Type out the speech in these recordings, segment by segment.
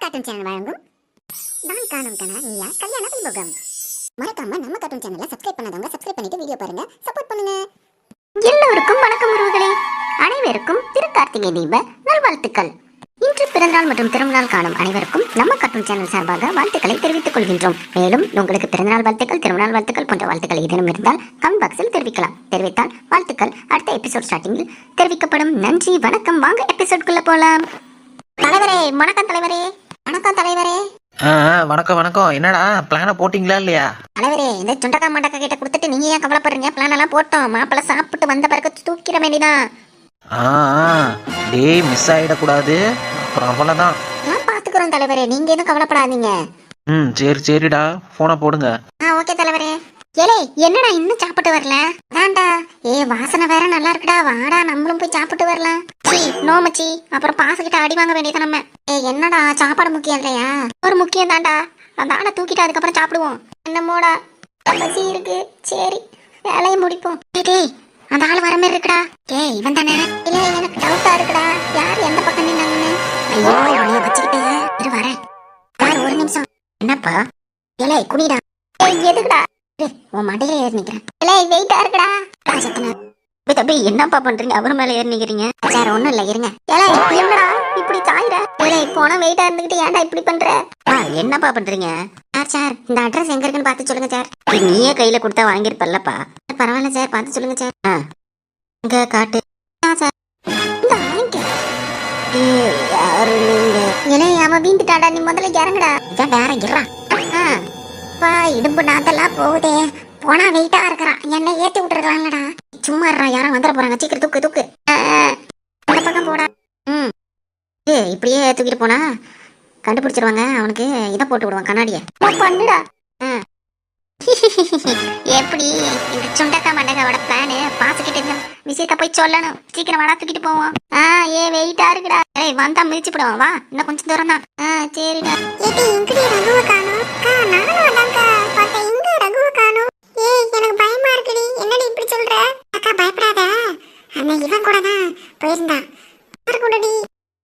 Cartoon channel வழங்கும் நான் காணும் கனா நீயா கல்யாண வைபோகம். மறக்காம நம்ம கார்ட்டூன் சேனலை சப்ஸ்கிரைப் பண்ணாதவங்க சப்ஸ்கிரைப் பண்ணிட்டு வீடியோ பாருங்க, சப்போர்ட் பண்ணுங்க. எல்லோருக்கும் வணக்கம் உறவுகளே. அனைவருக்கும் திருக்கார்த்திகை தீப நல்வாழ்த்துக்கள். இன்று பிறந்தநாள் மற்றும் திருமணநாள் காணும் அனைவருக்கும் நம்ம கார்ட்டூன் சேனல் சார்பாக வாழ்த்துக்களை தெரிவித்துக் கொள்கின்றோம். மேலும் உங்களுக்கு பிறந்தநாள் வாழ்த்துக்கள், திருமணநாள் வாழ்த்துக்கள் போன்ற வாழ்த்துக்கள் ஏதேனும் இருந்தால் கமெண்ட் பாக்ஸில் தெரிவிக்கலாம். தெரிவித்தால் வாழ்த்துக்கள் அடுத்த எபிசோட் ஸ்டார்டிங்கில் தெரிவிக்கப்படும். நன்றி, வணக்கம். வாங்க எபிசோட்குள்ள போலாம். தலைவரே வணக்கம். தலைவரே வணக்கம். தலைவரே வணக்கம் வணக்கம். என்னடா பிளான போட்டிங்களா இல்லையா? தலைவரே, இந்த சுண்டக்கா மண்டக்கா கிட்ட கொடுத்துட்டு நீங்க ஏன் கவலைப்படுறீங்க? பிளான் எல்லாம் போட்டோம். மாப்பிள்ள சாப்பிட்டு வந்த பிறகு தூக்கிட வேண்டியதான். டேய், மிஸ் ஆயிடக்கூடாது, அப்புறம் அவ்வளவுதான். நான் பாத்துக்கிறோம் தலைவரே, நீங்க எதுவும் கவலைப்படாதீங்க. சரிடா, போனை போடுங்க. ஓகே தலைவரே. ஏலே, என்னடா இன்னும் சாப்பிட்டு வரல? அதான்டா, வாசனை வேற நல்லா இருக்குடா, வாடா நம்மளும் போய் சாப்பிட்டு வரலாம். நோ மச்சி, அப்புறம் பாசகிட்ட அடி வாங்க வேண்டியது நம்ம. என்னடா சாப்பாடு முக்கியம் இல்லையா? ஒரு முக்கியம் தான்டா, அந்த ஆளை தூக்கிட்டு அதுக்கப்புறம் சாப்பிடுவோம். என்னமோடா பசி இருக்கு. சரி, வேலையை முடிப்போம். டேய், அந்த ஆள் வர மாதிரி இருக்குடா. இவன் தானே? இல்ல, எனக்கு டவுட்டா இருக்குடா, யார் எந்த பக்கம் நின்னாங்கன்னு. ஐயோ, இவனைய வச்சுக்கிட்டு இரு வரேன். யார்? ஒரு நிமிஷம். என்னப்பா? ஏலே குனிடா. எதுக்குடா? உன் மண்டையில ஏறி நிக்கிறேன். வெயிட்டா இருக்குடா. தம்பி, என்னப்பா பண்றீங்க? அவர் மேல ஏறி நிக்கிறீங்க. சார் ஒண்ணும் இல்ல, இருங்க. என்னடா இப்படி சாயிர? போன வெயிட்டா இருந்துகிட்டு ஏன்டா இப்படி பண்ற? என்னப்பா பண்றீங்க? சார் இந்த அட்ரஸ் எங்க இருக்குன்னு பார்த்து சொல்லுங்க சார். நீயே கையில கொடுத்தா வாங்கிருப்பல்லப்பா. பரவாயில்ல சார், பார்த்து சொல்லுங்க சார். இங்க காட்டு. சார் யாரு நீங்க? அவன் வீந்துட்டாடா, நீ முதல்ல இறங்குடா. வேற இறா. இடுப்பு நாத்தெல்லாம் போகுதே, போனா வெயிட்டா இருக்கிறான். என்ன ஏத்தி விட்டுருக்கலாம்லடா. சும்மா யாரும் வந்துட போறாங்க, சீக்கிரம் தூக்கு தூக்கு. இந்த பக்கம் போடா. இப்படியே தூக்கிட்டு போனா கண்டுபிடிச்சிருவாங்க. அவனுக்கு இதை போட்டு விடுவான், கண்ணாடிய. பண்ணுடா. எப்படி இந்த சுண்டக்கா மண்டக்காவோட பிளானு? பாசுக்கிட்டு இருந்த விஷயத்த போய் சொல்லணும். சீக்கிரம் வாடா, தூக்கிட்டு போவோம். வெயிட்டா இருக்குடா. வந்தா மிதிச்சு போடுவோம். வா, இன்னும் கொஞ்சம் தூரம் தான். சரிடா. எனக்கு பயமா இருக்குடி. என்னடி இப்படி சொல்ற? அக்கா பயப்படாத, அந்த இவன் கூட தான் போயிருந்தான். கூடடி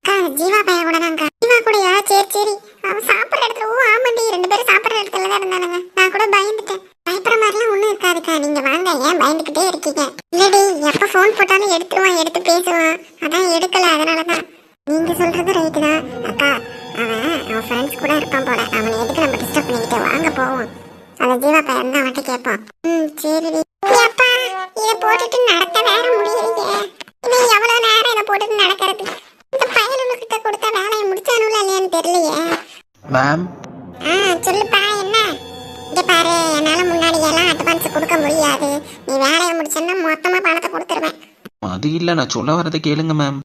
அக்கா, ஜீவா பையன் கூட தான். ஜீவா கூடயா? சரி சரி. அவன் சாப்பிட்ற இடத்துல. ஆமாண்டி, 2 பேரும் சாப்பிட்ற இடத்துல தான் இருந்தானுங்க. நான் கூட பயந்துட்டேன். பயப்படுற மாதிரிலாம் ஒண்ணும் இருக்காதுக்கா, நீங்க வாங்க. ஏன் பயந்துகிட்டே இருக்கீங்க? இல்லடி, எப்ப போன் போட்டாலும் எடுத்துருவான், எடுத்து பேசுவான். அதான் எடுக்கல, அதனாலதான். நீங்க சொல்றது ரைட்டு தான் அக்கா. அவன் ஃப்ரெண்ட்ஸ் கூட இருப்பான் போல. அவனை எதுக்கு நம்ம டிஸ்டர்ப் பண்ணிக்கிட்டு? வாங்க போவோம். அந்த ஜீவா பையன் தான் அவன்கிட்ட கேட்பான். சரிடி. அப்பா, இதை போட்டுட்டு நடக்க வேற முடியலையே. இவன் எவ்வளவு நேரம் இதை போட்டுட்டு நடக்கிறது? இந்த பையனுக்கிட்ட கொடுத்தா வேலையை முடிச்சானுல இல்லையான்னு தெரியலையே. மேம். சொல்லுப்பா, என்ன? இங்க பாரு, என்னால முன்னாடி எல்லாம் அட்வான்ஸ் கொடுக்க முடியாது. நீ வேலையை முடிச்சேன்னா மொத்தமா பணத்தை கொடுத்துருவேன். அது இல்ல, நான் சொல்ல வரதை கேளுங்க மேம்.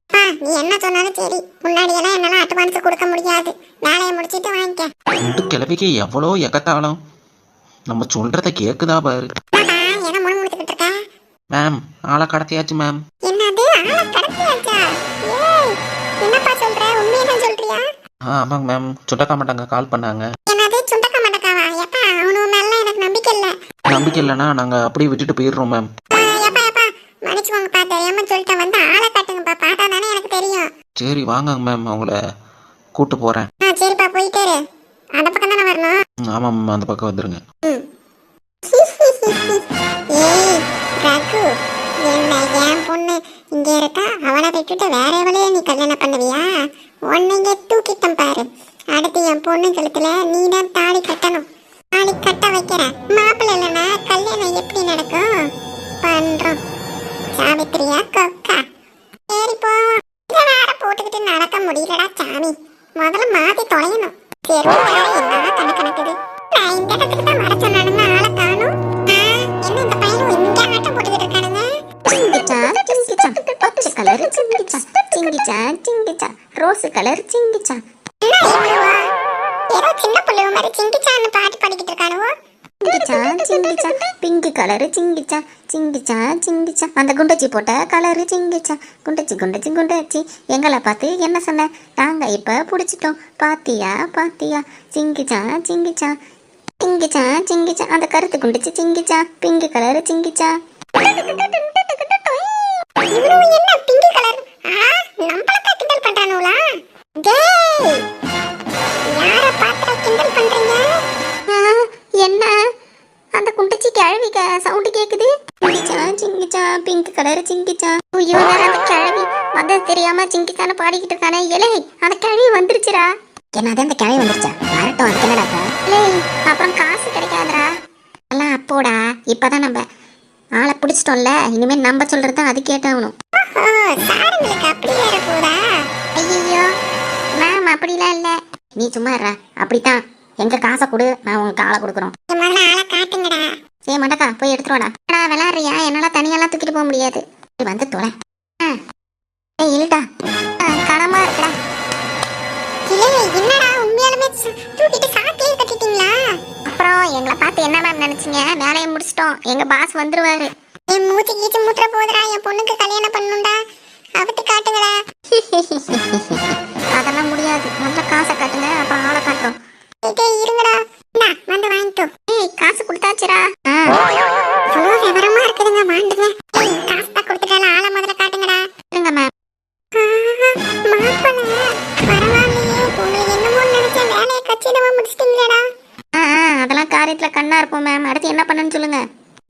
நீ என்ன சொன்னாலும் சரி, முன்னாடி எல்லாம் என்னால அட்வான்ஸ் கொடுக்க முடியாது. வேலையை முடிச்சிட்டு வாங்கிக்க. ரெண்டு கிளவிக்கு எவ்வளோ எக்கத்தாலும் நம்ம சொல்றத கேக்குதா பாரு. என்ன முணுமுணுத்துக்கிட்டு இருக்க? மேம், ஆளை கடத்தியாச்சு மேம். என்னது, ஆளை கடத்தியாச்சா? என்னப்பா சொல்ற? உண்மையதான் சொல்றியா? ஆமாங்க மேம், சுண்டக்கா மாட்டாங்க கால் பண்ணாங்க. என்னது, சுண்டக்கா மாட்டக்காவா? எப்பா, அவனு மேல எனக்கு நம்பிக்கை இல்ல. நம்பிக்கை இல்லைன்னா நாங்க அப்படியே விட்டுட்டு போயிடுறோம் மேம். மன்னிச்சுக்கோங்கப்பா, தெரியாம சொல்லிட்டேன். வந்து ஆளை காட்டுங்கப்பா, பார்த்தா தானே எனக்கு தெரியும். சரி வாங்க மேம், அவங்கள கூட்டு போறேன். சரிப்பா, போயிட்டே இரு. அந்த பக்கம் தானே வரணும்? ஆமா மேம், அந்த பக்கம் வந்துருங்க. ஏய் ரகு, என்ன என் பொண்ணு இங்க இருக்கா, அவளை விட்டுட்டு வேற எவளையே நீ கல்யாணம் பண்ணுவியா? உன்னைங்க தூக்கிட்டம் பாரு. அடுத்து என் பொண்ணு கழுத்துல நீ தான் தாலி கட்டணும். தாலி கட்ட வைக்கிற மாப்பிள்ளை இல்லைன்னா கல்யாணம் எப்படி நடக்கும்? பண்றோம் சாவித்திரியா கொக்கா. சரி போவோம். இதை வேற போட்டுக்கிட்டு நடக்க முடியலடா சாமி. முதல்ல மாத்தி தொலையணும். சரி, என்ன கணக்குது? நான் இந்த இடத்துக்கு தான் வர சொன்னானுங்க, ஆளை காணும். என்ன இந்த பையன் இங்க ஆட்டம் போட்டுக்கிட்டு இருக்கானுங்க? பச்சை கலர் சிங்கிச்சா, சிங்கிச்சா சிங்கிச்சா, ரோஸ் கலர் சிங்கிச்சா. ஏதோ சின்ன பிள்ளைவ மாதிரி சிங்கிச்சான்னு பாட்டு பாடிக்கிட்டு இருக்கானுவோ. சிங்கிச்சா சிங்கிச்சா, பிங்க் கலர் சிங்கிச்சா, சிங்கிச்சா சிங்கிச்சா, அந்த குண்டச்சி போட்ட கலரு சிங்கிச்சா. குண்டச்சி குண்டச்சி குண்டச்சி, எங்களை பார்த்து என்ன சொன்ன? நாங்க இப்ப புடிச்சிட்டோம், பாத்தியா பாத்தியா. சிங்கிச்சா சிங்கிச்சா, சிங்கிச்சா சிங்கிச்சா, அந்த கருத்து குண்டிச்சு சிங்கிச்சா, பிங்க் கலர் சிங்கிச்சா. இவனும் என்ன பிங்க் கலர்? நம்மள தான் கிண்டல் பண்றானுங்களா? டேய் கலரு சிங்கிச்சான். ஐயோ அந்த கிழவி வந்தது தெரியாம சிங்கிச்சான்னு பாடிக்கிட்டு இருக்கானே. இலே அந்த கிழவி வந்துருச்சுடா. என்னது அந்த கிழவி வந்துருச்சா? வரட்டும், அதுக்கு என்னடா? இலே அப்புறம் காசு கிடைக்காதடா. எல்லாம் அப்போடா, இப்பதான் நம்ம ஆளை பிடிச்சிட்டோம்ல, இனிமேல் நம்ம சொல்றது அது கேட்டாகணும். சாருங்களுக்கு அப்படி வேற போதா? ஐயோ மேம் அப்படிலாம் இல்ல, நீ சும்மா இருடா. அப்படித்தான், எங்க காசை கொடு, நான் உங்க காலை கொடுக்குறோம். முதல்ல ஆளை காட்டுங்கடா. ஏ மண்டக்கா போய் எடுத்துருவாடா. விளையாடுறியா? என்னால தனியெல்லாம் தூக்கிட்டு போக முடியாது. வந்து தொலை. ஏய் இல்லடா, கனமா இருக்கடா. இல்லை என்னடா உண்மையாலுமே தூக்கிட்டு சாக்கிலே கட்டிட்டீங்களா? அப்புறம் எங்களை பார்த்து என்ன மேம் நினைச்சீங்க? வேலையை முடிச்சிட்டோம், எங்க பாஸ் வந்துருவாரு. என் மூச்சு கீச்சு மூட்டுற போதுடா. என் பொண்ணுக்கு கல்யாணம் பண்ணணும்டா. அவத்து காட்டுங்கடா. அதெல்லாம் முடியாது, முதல்ல காசை காட்டுங்க, அப்புறம் ஆளை காட்டுறோம். டேய் இருங்கடா. இந்தா வந்து வாங்கிட்டோ. ஏய் காசு கொடுத்தாச்சுடா. அவ்வளோ விவரமா இருக்குதுங்க, மாண்டுங்க. காசு தான் கொடுத்துட்டால, ஆளை முதல்ல காட்டுங்கடா. இருங்க மேம். மாப்பிள்ள பரவாயில்லையே, உங்களுக்கு என்னமோ நினைச்சேன், வேலையை கச்சிதமா முடிச்சிட்டீங்களேடா. அதெல்லாம் காரியத்துல கண்ணா இருப்போம் மேம். அடுத்து என்ன பண்ணுன்னு சொல்லுங்க.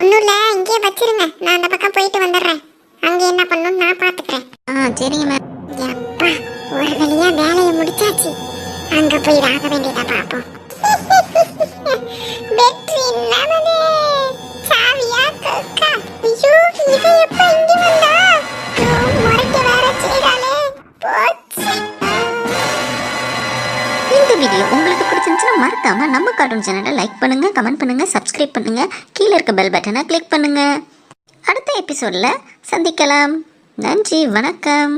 ஒன்றும் இல்லை, இங்கேயே வச்சிருங்க. நான் அந்த பக்கம் போயிட்டு வந்துடுறேன். அங்கே என்ன பண்ணணும்னு நான் பார்த்துக்கிறேன். சரிங்க மேம். அப்பா ஒரு வழியா வேலையை முடிச்சாச்சு. அங்க போய் ஆக வேண்டியதா பாப்போம். வெற்றி நமதே. சாவியா கக்கா. ஐயோ இவ எப்ப இங்க வந்தா? முறைக்க வேற செய்றாளே. போச்சு. இந்த வீடியோ உங்களுக்கு பிடிச்சிருந்துச்சுன்னா மறக்காம நம்ம கார்ட்டூன் சேனலை லைக் பண்ணுங்க, கமெண்ட் பண்ணுங்க, சப்ஸ்கிரைப் பண்ணுங்க, கீழே இருக்க பெல் பட்டனை கிளிக் பண்ணுங்க. அடுத்த எபிசோட்ல சந்திக்கலாம். நன்றி, வணக்கம்.